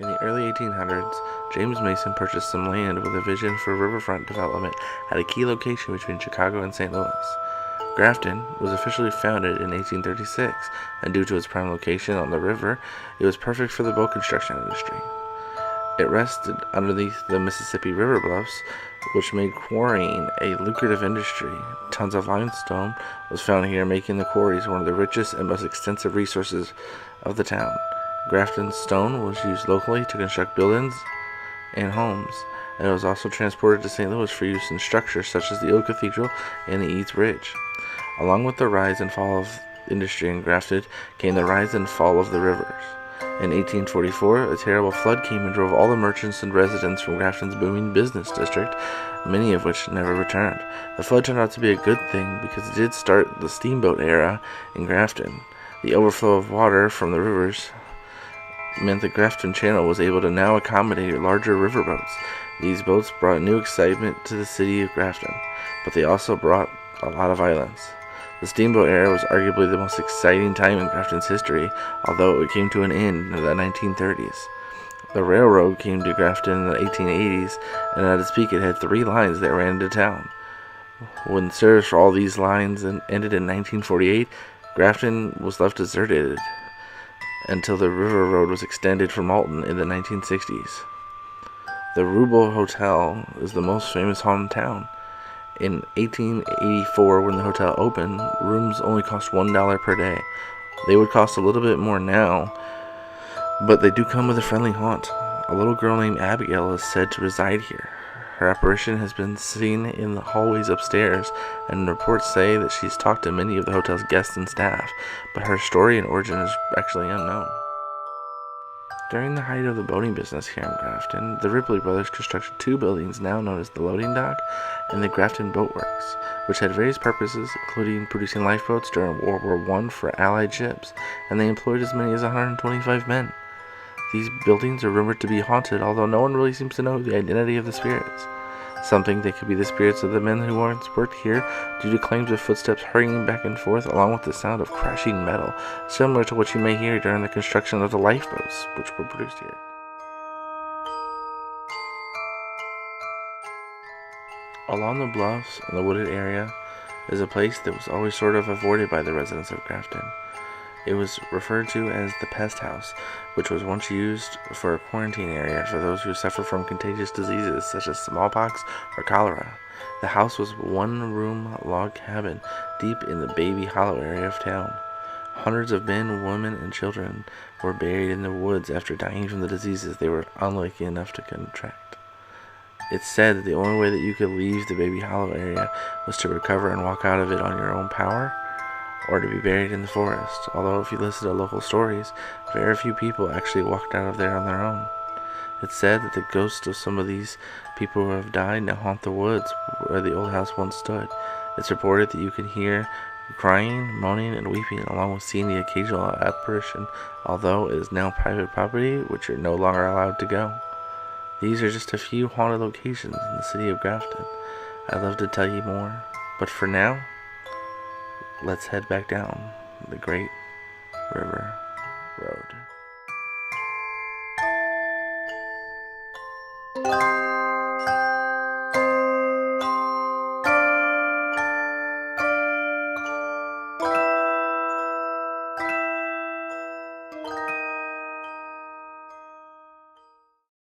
In the early 1800s, James Mason purchased some land with a vision for riverfront development at a key location between Chicago and St. Louis. Grafton was officially founded in 1836, and due to its prime location on the river, it was perfect for the boat construction industry. It rested underneath the Mississippi River bluffs, which made quarrying a lucrative industry. Tons of limestone was found here, making the quarries one of the richest and most extensive resources of the town. Grafton stone was used locally to construct buildings and homes, and it was also transported to St. Louis for use in structures such as the Old Cathedral and the East Bridge. Along with the rise and fall of industry in Grafton came the rise and fall of the rivers. In 1844, a terrible flood came and drove all the merchants and residents from Grafton's booming business district, many of which never returned. The flood turned out to be a good thing because it did start the steamboat era in Grafton. The overflow of water from the rivers meant the Grafton Channel was able to now accommodate larger riverboats. These boats brought new excitement to the city of Grafton, but they also brought a lot of violence. The steamboat era was arguably the most exciting time in Grafton's history, although it came to an end in the 1930s. The railroad came to Grafton in the 1880s, and at its peak it had 3 lines that ran into town. When service for all these lines ended in 1948, Grafton was left deserted until the river road was extended from Alton in the 1960s. The Ruble Hotel is the most famous haunted town. In 1884, when the hotel opened, rooms only cost $1 per day. They would cost a little bit more now, but they do come with a friendly haunt. A little girl named Abigail is said to reside here. Her apparition has been seen in the hallways upstairs, and reports say that she's talked to many of the hotel's guests and staff, but her story and origin is actually unknown. During the height of the boating business here in Grafton, the Ripley brothers constructed 2 buildings now known as the Loading Dock and the Grafton Boat Works, which had various purposes, including producing lifeboats during World War I for Allied ships, and they employed as many as 125 men. These buildings are rumored to be haunted, although no one really seems to know the identity of the spirits. Some think they could be the spirits of the men who once worked here due to claims of footsteps hurrying back and forth along with the sound of crashing metal, similar to what you may hear during the construction of the lifeboats which were produced here. Along the bluffs and the wooded area is a place that was always sort of avoided by the residents of Grafton. It was referred to as the Pest House, which was once used for a quarantine area for those who suffer from contagious diseases such as smallpox or cholera. The house was a 1-room log cabin deep in the Baby Hollow area of town. Hundreds of men, women, and children were buried in the woods after dying from the diseases they were unlucky enough to contract. It's said that the only way that you could leave the Baby Hollow area was to recover and walk out of it on your own power, or to be buried in the forest, although if you listen to local stories, very few people actually walked out of there on their own. It's said that the ghosts of some of these people who have died now haunt the woods where the old house once stood. It's reported that you can hear crying, moaning, and weeping, along with seeing the occasional apparition, although it is now private property, which you're no longer allowed to go. These are just a few haunted locations in the city of Grafton. I'd love to tell you more, but for now, let's head back down the Great River Road.